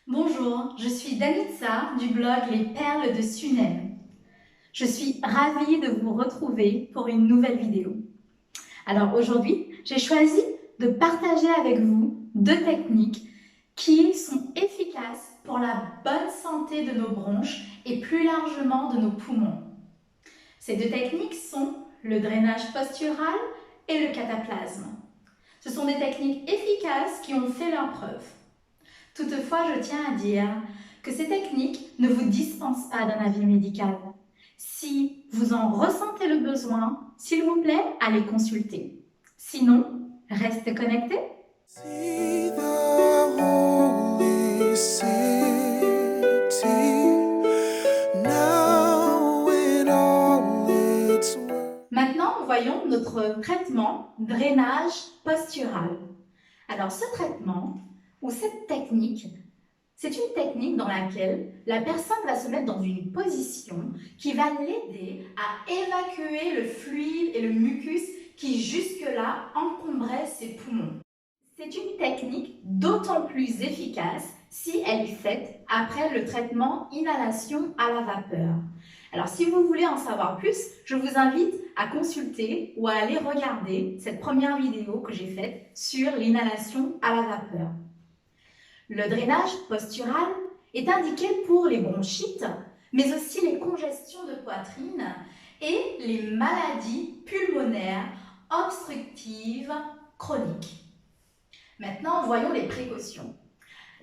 Bonjour, je suis Danitza du blog Les Perles de Sunem. Je suis ravie de vous retrouver pour une nouvelle vidéo. Alors aujourd'hui, j'ai choisi de partager avec vous deux techniques qui sont efficaces pour la bonne santé de nos bronches et plus largement de nos poumons. Ces deux techniques sont le drainage postural et le cataplasme. Ce sont des techniques efficaces qui ont fait leurs preuves. Toutefois, je tiens à dire que ces techniques ne vous dispensent pas d'un avis médical. Si vous en ressentez le besoin, s'il vous plaît, allez consulter. Sinon, restez connectés. See the holy city, now in all its world. Maintenant, voyons notre traitement drainage postural. Alors, ce traitement ou cette technique, c'est une technique dans laquelle la personne va se mettre dans une position qui va l'aider à évacuer le fluide et le mucus qui jusque-là encombraient ses poumons. C'est une technique d'autant plus efficace si elle est faite après le traitement inhalation à la vapeur. Alors si vous voulez en savoir plus, je vous invite à consulter ou à aller regarder cette première vidéo que j'ai faite sur l'inhalation à la vapeur. Le drainage postural est indiqué pour les bronchites, mais aussi les congestions de poitrine et les maladies pulmonaires obstructives chroniques. Maintenant, voyons les précautions.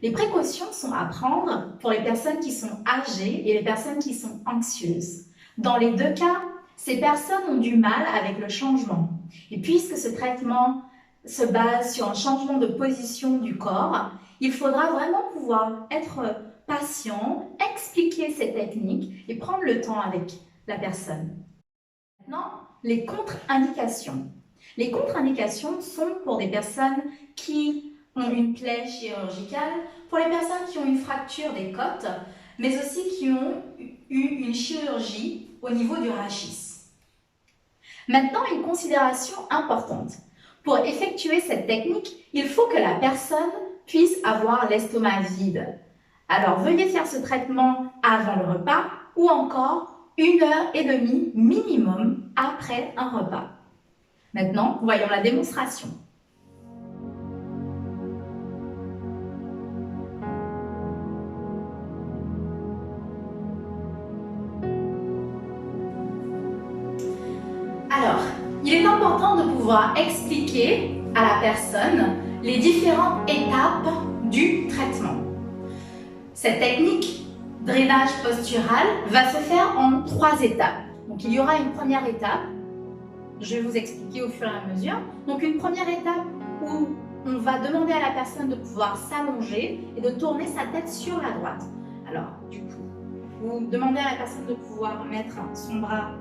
Les précautions sont à prendre pour les personnes qui sont âgées et les personnes qui sont anxieuses. Dans les deux cas, ces personnes ont du mal avec le changement. Et puisque ce traitement se base sur un changement de position du corps, il faudra vraiment pouvoir être patient, expliquer ces techniques et prendre le temps avec la personne. Maintenant, les contre-indications. Les contre-indications sont pour des personnes qui ont une plaie chirurgicale, pour les personnes qui ont une fracture des côtes, mais aussi qui ont eu une chirurgie au niveau du rachis. Maintenant, une considération importante. Pour effectuer cette technique, il faut que la personne puisse avoir l'estomac vide. Alors, veuillez faire ce traitement avant le repas ou encore 1h30 minimum après un repas. Maintenant, voyons la démonstration. Alors, il est important de pouvoir expliquer à la personne les différentes étapes du traitement. Cette technique, drainage postural, va se faire en 3 étapes. Donc, il y aura une première étape, je vais vous expliquer au fur et à mesure. Donc, une première étape où on va demander à la personne de pouvoir s'allonger et de tourner sa tête sur la droite. Alors, du coup, vous demandez à la personne de pouvoir mettre son bras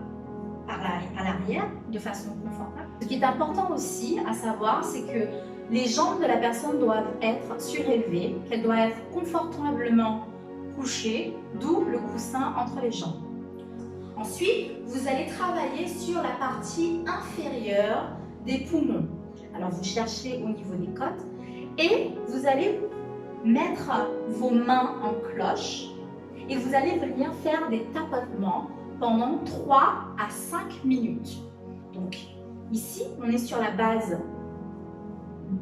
à l'arrière de façon confortable. Ce qui est important aussi à savoir, c'est que les jambes de la personne doivent être surélevées, qu'elle doit être confortablement couchée, d'où le coussin entre les jambes. Ensuite, vous allez travailler sur la partie inférieure des poumons. Alors, vous cherchez au niveau des côtes et vous allez mettre vos mains en cloche et vous allez venir faire des tapotements pendant 3 à 5 minutes. Donc, ici, on est sur la base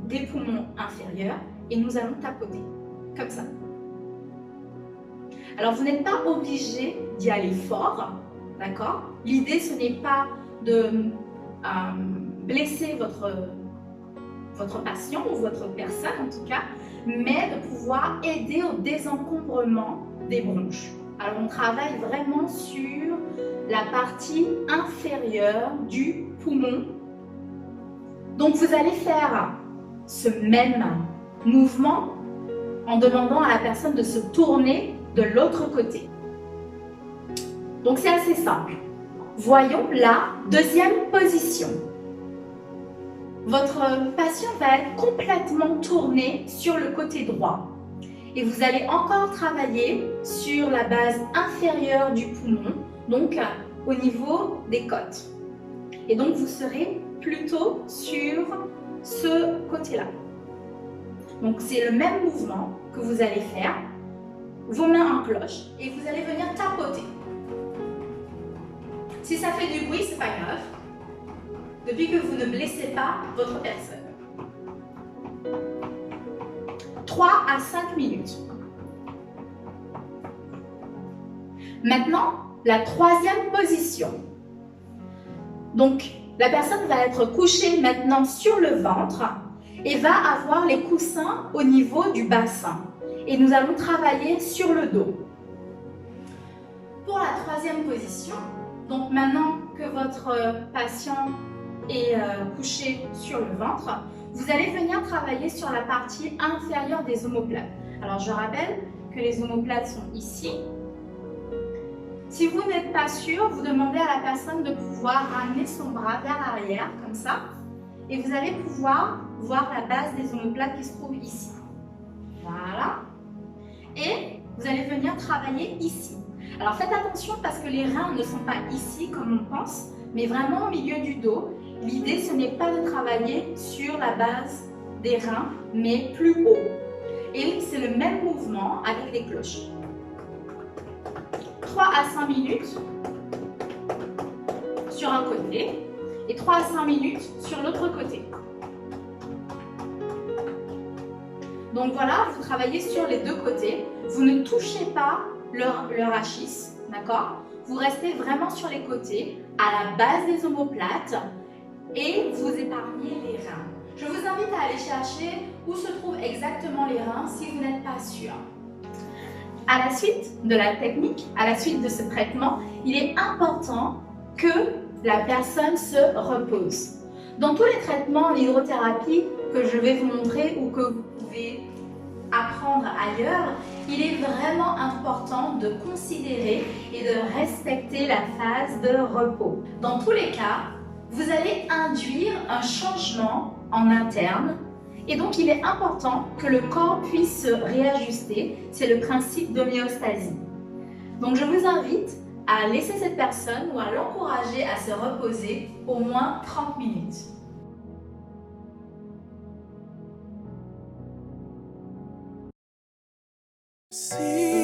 des poumons inférieurs et nous allons tapoter, comme ça. Alors, vous n'êtes pas obligé d'y aller fort, d'accord? L'idée, ce n'est pas de blesser votre patient ou votre personne, en tout cas, mais de pouvoir aider au désencombrement des bronches. Alors, on travaille vraiment sur la partie inférieure du poumon. Donc, vous allez faire ce même mouvement en demandant à la personne de se tourner de l'autre côté. Donc, c'est assez simple. Voyons la deuxième position. Votre patient va être complètement tourné sur le côté droit. Et vous allez encore travailler sur la base inférieure du poumon, donc au niveau des côtes. Et donc vous serez plutôt sur ce côté-là. Donc c'est le même mouvement que vous allez faire vos mains en cloche et vous allez venir tapoter. Si ça fait du bruit, c'est pas grave, depuis que vous ne blessez pas votre personne. 3 à 5 minutes. Maintenant, la troisième position. Donc, la personne va être couchée maintenant sur le ventre et va avoir les coussins au niveau du bassin. Et nous allons travailler sur le dos. Pour la troisième position, donc maintenant que votre patient est couché sur le ventre, vous allez venir travailler sur la partie inférieure des omoplates. Alors je rappelle que les omoplates sont ici. Si vous n'êtes pas sûr, vous demandez à la personne de pouvoir ramener son bras vers l'arrière, comme ça. Et vous allez pouvoir voir la base des omoplates qui se trouve ici. Voilà. Et vous allez venir travailler ici. Alors faites attention parce que les reins ne sont pas ici comme on pense, mais vraiment au milieu du dos. L'idée, ce n'est pas de travailler sur la base des reins, mais plus haut. Et c'est le même mouvement avec les cloches. 3 à 5 minutes sur un côté et 3 à 5 minutes sur l'autre côté. Donc voilà, vous travaillez sur les deux côtés. Vous ne touchez pas le rachis, d'accord? Vous restez vraiment sur les côtés, à la base des omoplates et vous épargnez les reins. Je vous invite à aller chercher où se trouvent exactement les reins si vous n'êtes pas sûr. À la suite de la technique, à la suite de ce traitement, il est important que la personne se repose. Dans tous les traitements en hydrothérapie que je vais vous montrer ou que vous pouvez apprendre ailleurs, il est vraiment important de considérer et de respecter la phase de repos. Dans tous les cas, vous allez induire un changement en interne. Et donc, il est important que le corps puisse se réajuster. C'est le principe d'homéostasie. Donc, je vous invite à laisser cette personne ou à l'encourager à se reposer au moins 30 minutes. See